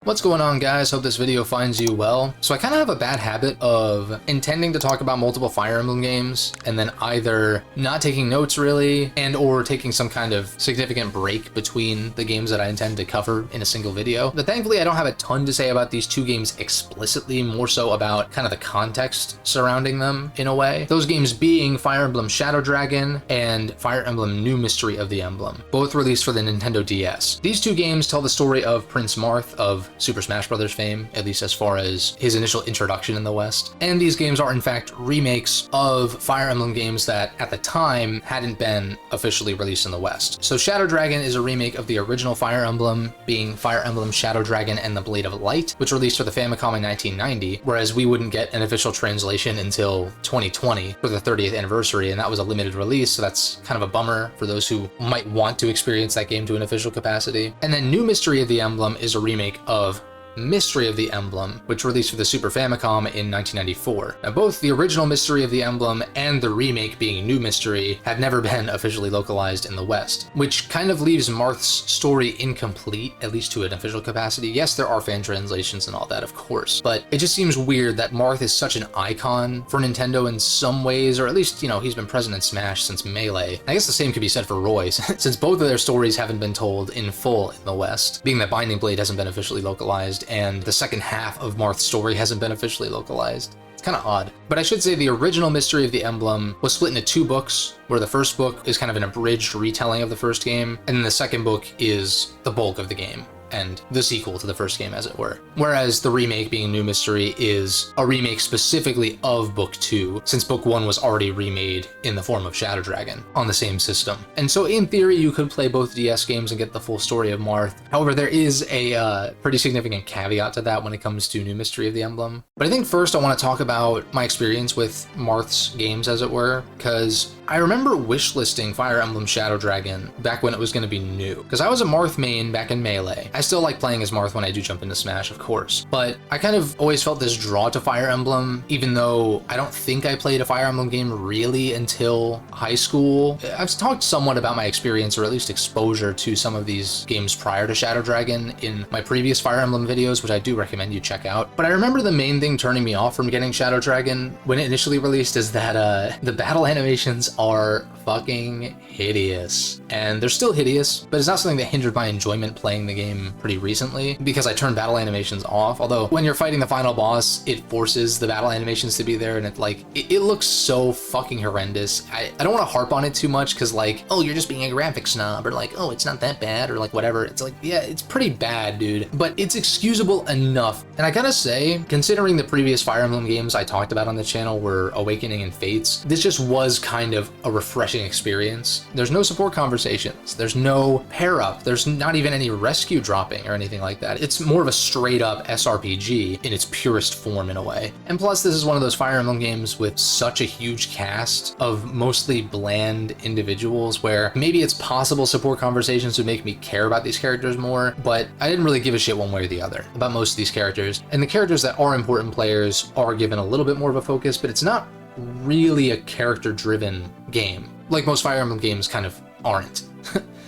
What's going on, guys? Hope this video finds you well. So I kind of have a bad habit of intending to talk about multiple Fire Emblem games and then either not taking notes really and or taking some kind of significant break between the games that I intend to cover in a single video. But thankfully I don't have a ton to say about these two games explicitly, more so about kind of the context surrounding them in a way. Those games being Fire Emblem Shadow Dragon and Fire Emblem New Mystery of the Emblem, both released for the Nintendo DS. These two games tell the story of Prince Marth of Super Smash Bros. Fame, at least as far as his initial introduction in the West. And these games are in fact remakes of Fire Emblem games that at the time hadn't been officially released in the West. So Shadow Dragon is a remake of the original Fire Emblem, being Fire Emblem Shadow Dragon and the Blade of Light, which released for the Famicom in 1990, whereas we wouldn't get an official translation until 2020 for the 30th anniversary, and that was a limited release, so that's kind of a bummer for those who might want to experience that game to an official capacity. And then New Mystery of the Emblem is a remake of Mystery of the Emblem, which released for the Super Famicom in 1994. Now, both the original Mystery of the Emblem and the remake, being New Mystery, have never been officially localized in the West, which kind of leaves Marth's story incomplete, at least to an official capacity. Yes, there are fan translations and all that, of course, but it just seems weird that Marth is such an icon for Nintendo in some ways, or at least, he's been present in Smash since Melee. I guess the same could be said for Roy, since both of their stories haven't been told in full in the West, being that Binding Blade hasn't been officially localized, and the second half of Marth's story hasn't been officially localized. It's kind of odd. But I should say the original Mystery of the Emblem was split into two books, where the first book is kind of an abridged retelling of the first game, and then the second book is the bulk of the game, and the sequel to the first game, as it were. Whereas the remake, being New Mystery, is a remake specifically of Book 2, since Book 1 was already remade in the form of Shadow Dragon on the same system. And so in theory, you could play both DS games and get the full story of Marth. However, there is a pretty significant caveat to that when it comes to New Mystery of the Emblem. But I think first I want to talk about my experience with Marth's games, as it were, because I remember wishlisting Fire Emblem Shadow Dragon back when it was going to be new, because I was a Marth main back in Melee. I still like playing as Marth when I do jump into Smash, of course, but I kind of always felt this draw to Fire Emblem, even though I don't think I played a Fire Emblem game really until high school. I've talked somewhat about my experience, or at least exposure to some of these games prior to Shadow Dragon in my previous Fire Emblem videos, which I do recommend you check out. But I remember the main thing turning me off from getting Shadow Dragon when it initially released is that the battle animations are fucking hideous. And they're still hideous, but it's not something that hindered my enjoyment playing the game pretty recently, because I turned battle animations off. Although when you're fighting the final boss, it forces the battle animations to be there, and it looks so fucking horrendous. I don't want to harp on it too much, because oh, you're just being a graphic snob, or oh, it's not that bad, or whatever. It's yeah, it's pretty bad, dude, but it's excusable enough. And I gotta say, considering the previous Fire Emblem games I talked about on the channel were Awakening and Fates, this just was kind of a refreshing experience. There's no support conversations, there's no pair up, there's not even any rescue dropping or anything like that. It's more of a straight up SRPG in its purest form in a way. And plus, this is one of those Fire Emblem games with such a huge cast of mostly bland individuals where maybe it's possible support conversations would make me care about these characters more, but I didn't really give a shit one way or the other about most of these characters. And the characters that are important players are given a little bit more of a focus, but it's not really a character-driven game, like most Fire Emblem games kind of aren't.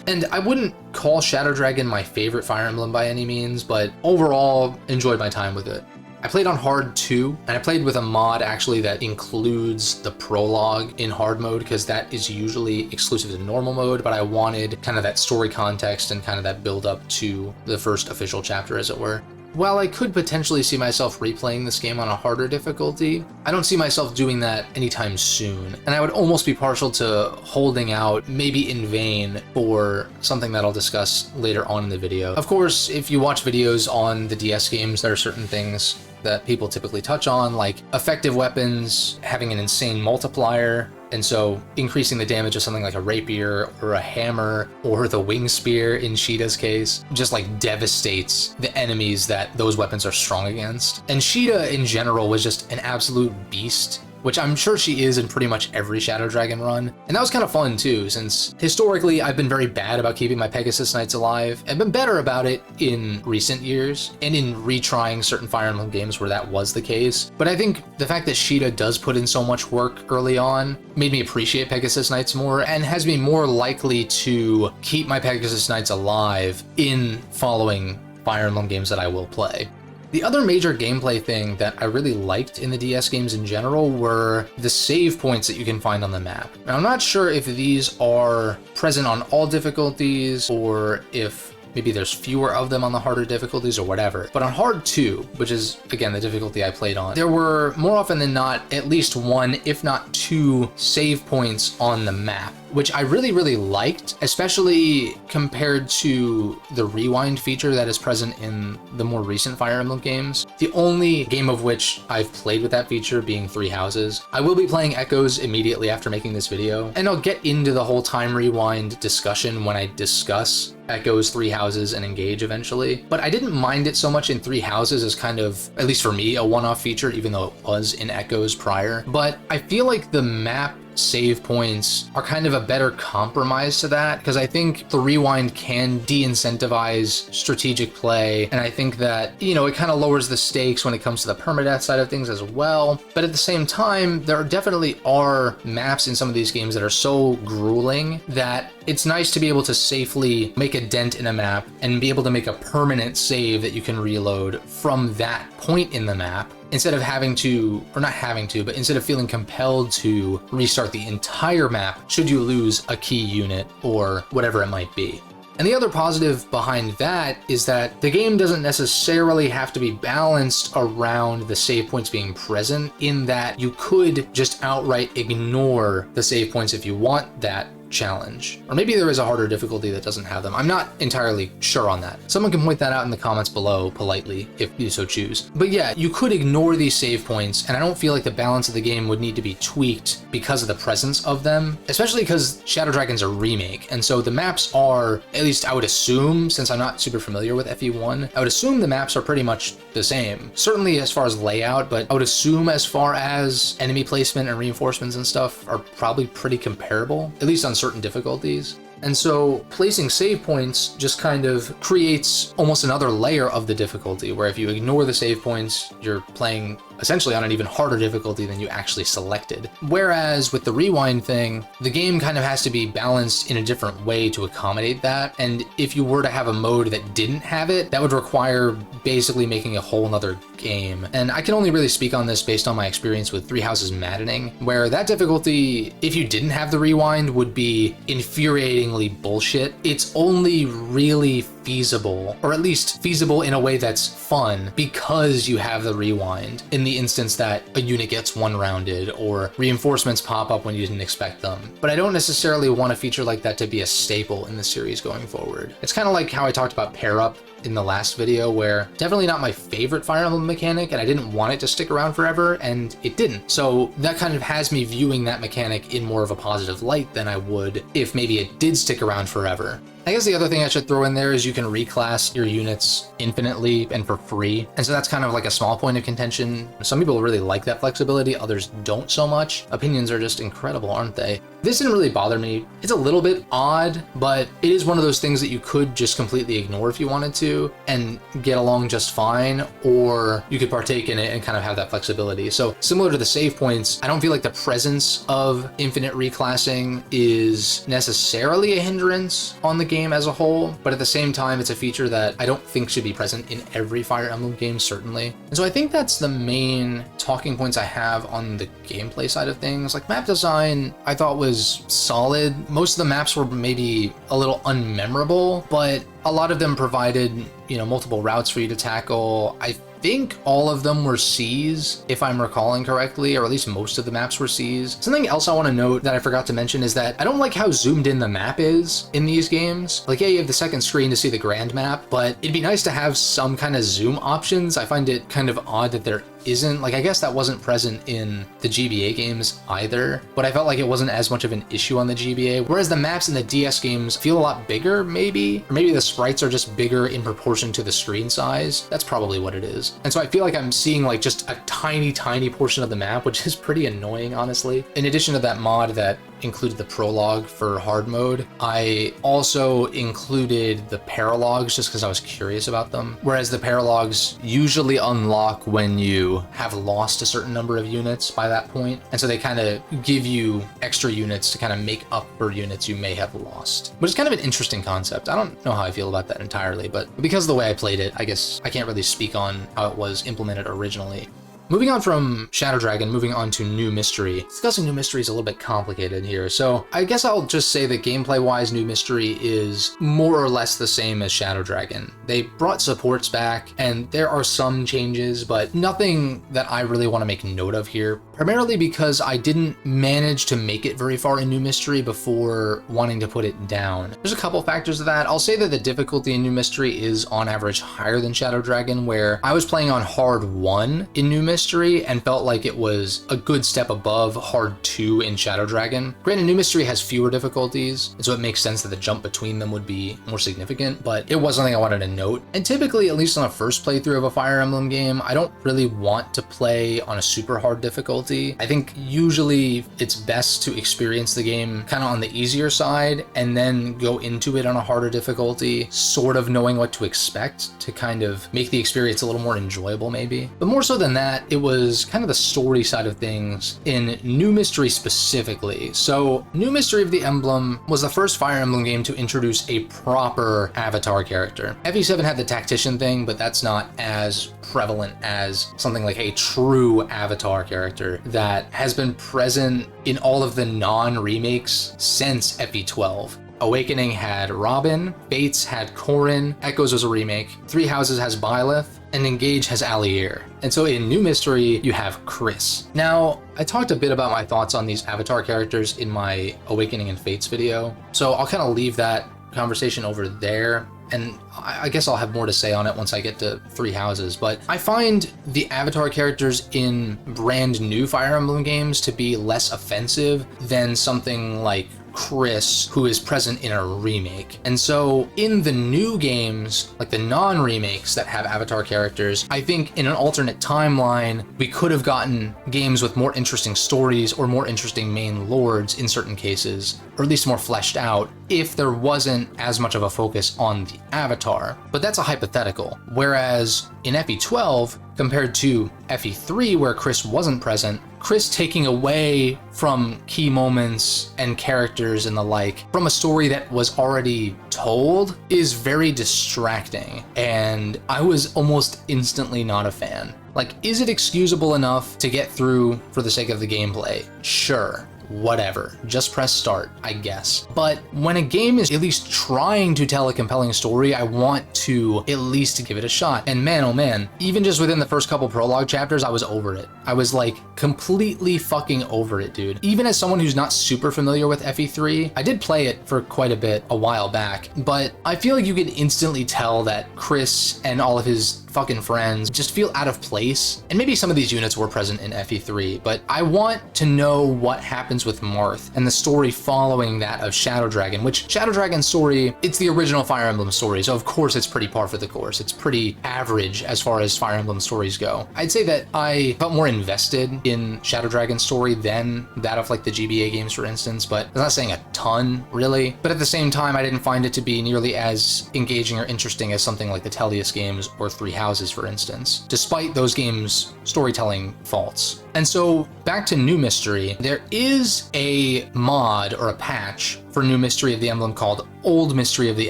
And I wouldn't call Shadow Dragon my favorite Fire Emblem by any means, but overall enjoyed my time with it. I played on hard too, and I played with a mod actually that includes the prologue in hard mode, because that is usually exclusive to normal mode, but I wanted kind of that story context and kind of that build up to the first official chapter, as it were. While I could potentially see myself replaying this game on a harder difficulty, I don't see myself doing that anytime soon, and I would almost be partial to holding out, maybe in vain, for something that I'll discuss later on in the video. Of course, if you watch videos on the DS games, there are certain things that people typically touch on, like effective weapons having an insane multiplier, and so increasing the damage of something like a rapier or a hammer or the wing spear in Sheeta's case just devastates the enemies that those weapons are strong against. And Sheeta in general was just an absolute beast, which I'm sure she is in pretty much every Shadow Dragon run. And that was kind of fun too, since historically I've been very bad about keeping my Pegasus Knights alive, and been better about it in recent years, and in retrying certain Fire Emblem games where that was the case. But I think the fact that Sheeta does put in so much work early on made me appreciate Pegasus Knights more, and has me more likely to keep my Pegasus Knights alive in following Fire Emblem games that I will play. The other major gameplay thing that I really liked in the DS games in general were the save points that you can find on the map. Now, I'm not sure if these are present on all difficulties or if maybe there's fewer of them on the harder difficulties or whatever. But on hard 2, which is, again, the difficulty I played on, there were more often than not at least one, if not two, save points on the map, which I really, really liked, especially compared to the rewind feature that is present in the more recent Fire Emblem games. The only game of which I've played with that feature being Three Houses. I will be playing Echoes immediately after making this video, and I'll get into the whole time rewind discussion when I discuss Echoes, Three Houses, and Engage eventually. But I didn't mind it so much in Three Houses as kind of, at least for me, a one-off feature, even though it was in Echoes prior. But I feel like the map save points are kind of a better compromise to that, because I think the rewind can de-incentivize strategic play, and I think that, you know, it kind of lowers the stakes when it comes to the permadeath side of things as well. But at the same time, there definitely are maps in some of these games that are so grueling that it's nice to be able to safely make a dent in a map and be able to make a permanent save that you can reload from that point in the map, instead of having to, or not having to, but instead of feeling compelled to restart the entire map should you lose a key unit or whatever it might be. And the other positive behind that is that the game doesn't necessarily have to be balanced around the save points being present, in that you could just outright ignore the save points if you want that challenge. Or maybe there is a harder difficulty that doesn't have them. I'm not entirely sure on that. Someone can point that out in the comments below politely if you so choose. But yeah, you could ignore these save points, and I don't feel like the balance of the game would need to be tweaked because of the presence of them, especially because Shadow Dragon's a remake, and so the maps are, at least I would assume, since I'm not super familiar with FE1, I would assume the maps are pretty much the same. Certainly as far as layout, but I would assume as far as enemy placement and reinforcements and stuff are probably pretty comparable, at least on certain difficulties. And so placing save points just kind of creates almost another layer of the difficulty, where if you ignore the save points, you're playing essentially on an even harder difficulty than you actually selected. Whereas with the rewind thing, the game kind of has to be balanced in a different way to accommodate that. And if you were to have a mode that didn't have it, that would require basically making a whole nother game. And I can only really speak on this based on my experience with Three Houses Maddening, where that difficulty, if you didn't have the rewind, would be infuriatingly bullshit. It's only really feasible, or at least feasible in a way that's fun, because you have the rewind, in the instance that a unit gets one-rounded or reinforcements pop up when you didn't expect them. But I don't necessarily want a feature like that to be a staple in the series going forward. It's kind of like how I talked about pair up in the last video, where definitely not my favorite Fire Emblem mechanic, and I didn't want it to stick around forever, and it didn't. So that kind of has me viewing that mechanic in more of a positive light than I would if maybe it did stick around forever. I guess the other thing I should throw in there is you can reclass your units infinitely and for free. And so that's kind of like a small point of contention. Some people really like that flexibility, others don't so much. Opinions are just incredible, aren't they? This didn't really bother me. It's a little bit odd, but it is one of those things that you could just completely ignore if you wanted to and get along just fine, or you could partake in it and kind of have that flexibility. So similar to the save points, I don't feel like the presence of infinite reclassing is necessarily a hindrance on the game as a whole, but at the same time, it's a feature that I don't think should be present in every Fire Emblem game, certainly. And so I think that's the main talking points I have on the gameplay side of things. Like, map design, I thought was solid. Most of the maps were maybe a little unmemorable, but a lot of them provided, you know, multiple routes for you to tackle. I think all of them were Cs, if I'm recalling correctly, or at least most of the maps were Cs. Something else I want to note that I forgot to mention is that I don't like how zoomed in the map is in these games. Like, yeah, you have the second screen to see the grand map, but it'd be nice to have some kind of zoom options. I find it kind of odd that there isn't. Like, I guess that wasn't present in the GBA games either, but I felt like it wasn't as much of an issue on the GBA, whereas the maps in the DS games feel a lot bigger, maybe, or maybe the sprites are just bigger in proportion to the screen size. That's probably what it is. And so I feel like I'm seeing like just a tiny portion of the map, which is pretty annoying, honestly. In addition to that mod that included the prologue for hard mode. I also included the paralogs just because I was curious about them. Whereas the paralogs usually unlock when you have lost a certain number of units by that point. And so they kind of give you extra units to kind of make up for units you may have lost, which is kind of an interesting concept. I don't know how I feel about that entirely, but because of the way I played it, I guess I can't really speak on how it was implemented originally. Moving on from Shadow Dragon, moving on to New Mystery. Discussing New Mystery is a little bit complicated here, so I guess I'll just say that gameplay-wise, New Mystery is more or less the same as Shadow Dragon. They brought supports back, and there are some changes, but nothing that I really want to make note of here, primarily because I didn't manage to make it very far in New Mystery before wanting to put it down. There's a couple factors of that. I'll say that the difficulty in New Mystery is on average higher than Shadow Dragon, where I was playing on hard 1 in New Mystery and felt like it was a good step above hard 2 in Shadow Dragon. Granted, New Mystery has fewer difficulties, and so it makes sense that the jump between them would be more significant, but it was something I wanted to note. And typically, at least on a first playthrough of a Fire Emblem game, I don't really want to play on a super hard difficulty. I think usually it's best to experience the game kind of on the easier side and then go into it on a harder difficulty, sort of knowing what to expect to kind of make the experience a little more enjoyable maybe. But more so than that, it was kind of the story side of things in New Mystery specifically. So New Mystery of the Emblem was the first Fire Emblem game to introduce a proper avatar character. FE7 had the tactician thing, but that's not as prevalent as something like a true avatar character that has been present in all of the non-remakes since FE12. Awakening had Robin, Fates had Corrin, Echoes was a remake, Three Houses has Byleth, and Engage has Allier. And so in New Mystery, you have Chris. Now, I talked a bit about my thoughts on these avatar characters in my Awakening and Fates video, so I'll kind of leave that conversation over there, and I guess I'll have more to say on it once I get to Three Houses, but I find the avatar characters in brand new Fire Emblem games to be less offensive than something like Chris, who is present in a remake. And so in the new games, like the non-remakes that have avatar characters, I think in an alternate timeline, we could have gotten games with more interesting stories or more interesting main lords in certain cases, or at least more fleshed out, if there wasn't as much of a focus on the avatar. But that's a hypothetical. Whereas in FE12, compared to FE3, where Chris wasn't present, Chris taking away from key moments and characters and the like from a story that was already told is very distracting, and I was almost instantly not a fan. Like, is it excusable enough to get through for the sake of the gameplay? Sure. Whatever, just press start, I guess. But when a game is at least trying to tell a compelling story, I want to at least give it a shot. And man, oh man, even just within the first couple prologue chapters, I was over it. I was like completely fucking over it, dude. Even as someone who's not super familiar with FE3, I did play it for quite a bit a while back, but I feel like you could instantly tell that Chris and all of his fucking friends just feel out of place. And maybe some of these units were present in FE3, but I want to know what happens with Marth and the story following that of Shadow Dragon, which Shadow Dragon's story, it's the original Fire Emblem story, so of course it's pretty par for the course. It's pretty average as far as Fire Emblem stories go. I'd say that I felt more invested in Shadow Dragon's story than that of like the GBA games, for instance, but I'm not saying a ton really. But at the same time, I didn't find it to be nearly as engaging or interesting as something like the Tellius games or Three Houses, for instance, despite those games' storytelling faults. And so back to New Mystery, there is a mod or a patch for New Mystery of the Emblem called Old Mystery of the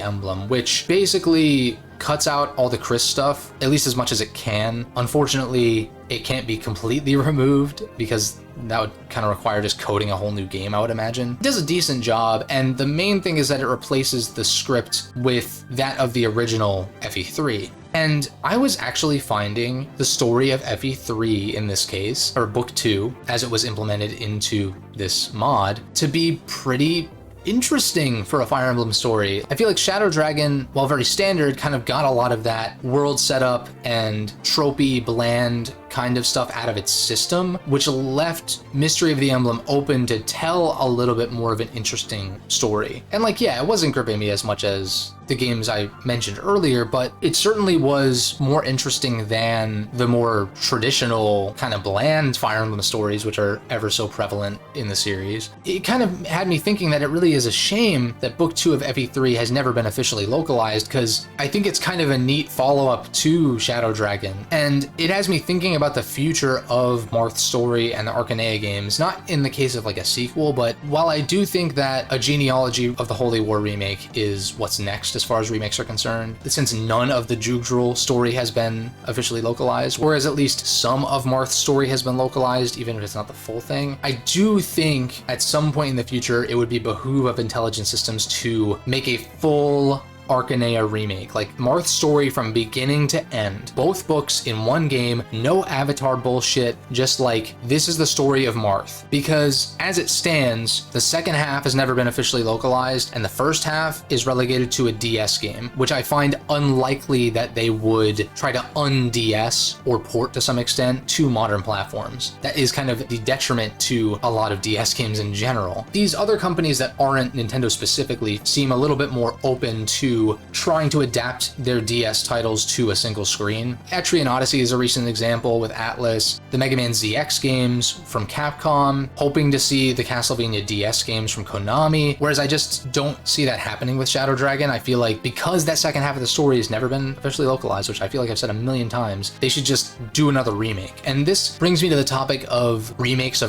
Emblem, which basically cuts out all the Chris stuff, at least as much as it can. Unfortunately, it can't be completely removed because that would kind of require just coding a whole new game, I would imagine. It does a decent job, and the main thing is that it replaces the script with that of the original FE3. And I was actually finding the story of FE3 in this case, or Book 2, as it was implemented into this mod, to be pretty interesting for a Fire Emblem story. I feel like Shadow Dragon, while very standard, kind of got a lot of that world setup and tropey, bland kind of stuff out of its system, which left Mystery of the Emblem open to tell a little bit more of an interesting story. And like, yeah, it wasn't gripping me as much as the games I mentioned earlier, but it certainly was more interesting than the more traditional kind of bland Fire Emblem stories, which are ever so prevalent in the series. It kind of had me thinking that it really is a shame that Book 2 of FE3 has never been officially localized, because I think it's kind of a neat follow-up to Shadow Dragon, and it has me thinking about the future of Marth's story and the Archanea games, not in the case of like a sequel, but while I do think that a genealogy of the Holy War remake is what's next as far as remakes are concerned, since none of the Jugdral story has been officially localized, whereas at least some of Marth's story has been localized, even if it's not the full thing, I do think at some point in the future it would be behoove of Intelligent Systems to make a full Archanea remake, like Marth's story from beginning to end, both books in one game, no Avatar bullshit, just like this is the story of Marth. Because as it stands, the second half has never been officially localized, and the first half is relegated to a DS game, which I find unlikely that they would try to un-DS or port to some extent to modern platforms. That is kind of the detriment to a lot of DS games in general. These other companies that aren't Nintendo specifically seem a little bit more open to trying to adapt their DS titles to a single screen. Etrian Odyssey is a recent example with Atlas, the Mega Man ZX games from Capcom, hoping to see the Castlevania DS games from Konami, whereas I just don't see that happening with Shadow Dragon. I feel like because that second half of the story has never been officially localized, which I feel like I've said a million times, they should just do another remake. And this brings me to the topic of remakes,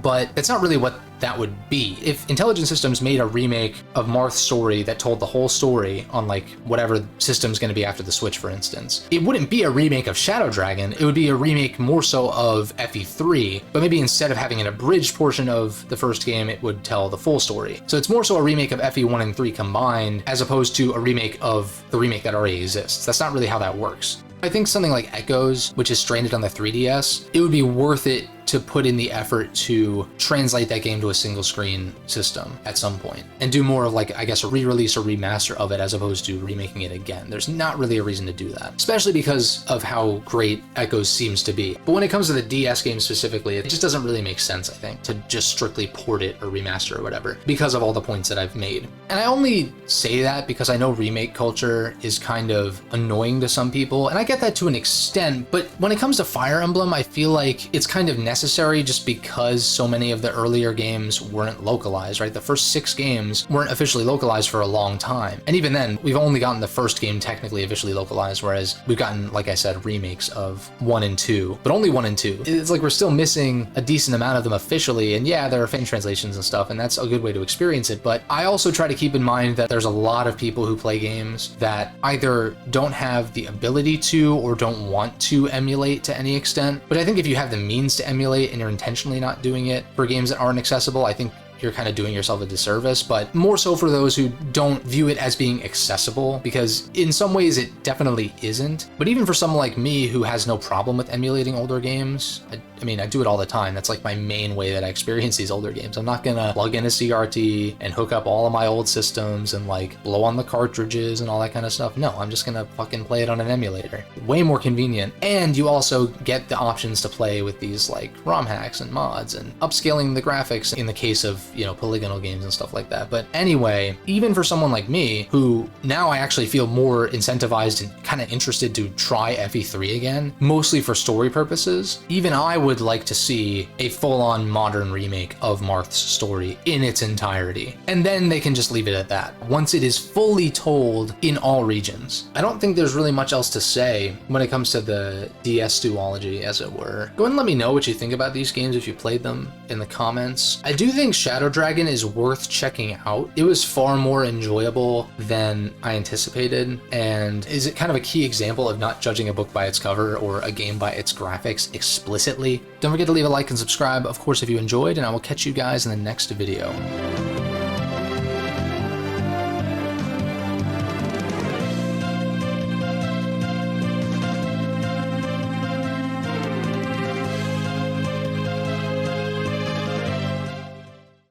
but that's not really what that would be. If Intelligent Systems made a remake of Marth's story that told the whole story on like whatever system's going to be after the Switch, for instance, it wouldn't be a remake of Shadow Dragon, it would be a remake more so of FE3, but maybe instead of having an abridged portion of the first game, it would tell the full story. So it's more so a remake of FE1 and 3 combined, as opposed to a remake of the remake that already exists. That's not really how that works. I think something like Echoes, which is stranded on the 3DS, it would be worth it to put in the effort to translate that game to a single screen system at some point and do more of like, I guess, a re-release or remaster of it as opposed to remaking it again. There's not really a reason to do that, especially because of how great Echoes seems to be. But when it comes to the DS game specifically, it just doesn't really make sense, I think, to just strictly port it or remaster or whatever because of all the points that I've made. And I only say that because I know remake culture is kind of annoying to some people, and I get that to an extent, but when it comes to Fire Emblem, I feel like it's kind of necessary just because so many of the earlier games weren't localized, right? The first 6 games weren't officially localized for a long time. And even then, we've only gotten the first game technically officially localized, whereas we've gotten, like I said, remakes of 1 and 2, but only 1 and 2. It's like we're still missing a decent amount of them officially, and yeah, there are fan translations and stuff, and that's a good way to experience it, but I also try to keep in mind that there's a lot of people who play games that either don't have the ability to or don't want to emulate to any extent. But I think if you have the means to emulate and you're intentionally not doing it for games that aren't accessible, I think you're kind of doing yourself a disservice, but more so for those who don't view it as being accessible, because in some ways it definitely isn't. But even for someone like me who has no problem with emulating older games, I mean, I do it all the time. That's like my main way that I experience these older games. I'm not gonna plug in a CRT and hook up all of my old systems and like blow on the cartridges and all that kind of stuff. No, I'm just gonna fucking play it on an emulator. Way more convenient. And you also get the options to play with these like ROM hacks and mods and upscaling the graphics in the case of, you know, polygonal games and stuff like that. But anyway, even for someone like me, who now I actually feel more incentivized and kind of interested to try FE3 again, mostly for story purposes, even I would like to see a full-on modern remake of Marth's story in its entirety. And then they can just leave it at that, once it is fully told in all regions. I don't think there's really much else to say when it comes to the DS duology, as it were. Go ahead and let me know what you think about these games if you played them in the comments. I do think Shadow Dragon is worth checking out. It was far more enjoyable than I anticipated, and is it kind of a key example of not judging a book by its cover or a game by its graphics explicitly. Don't forget to leave a like and subscribe, of course, if you enjoyed, and I will catch you guys in the next video.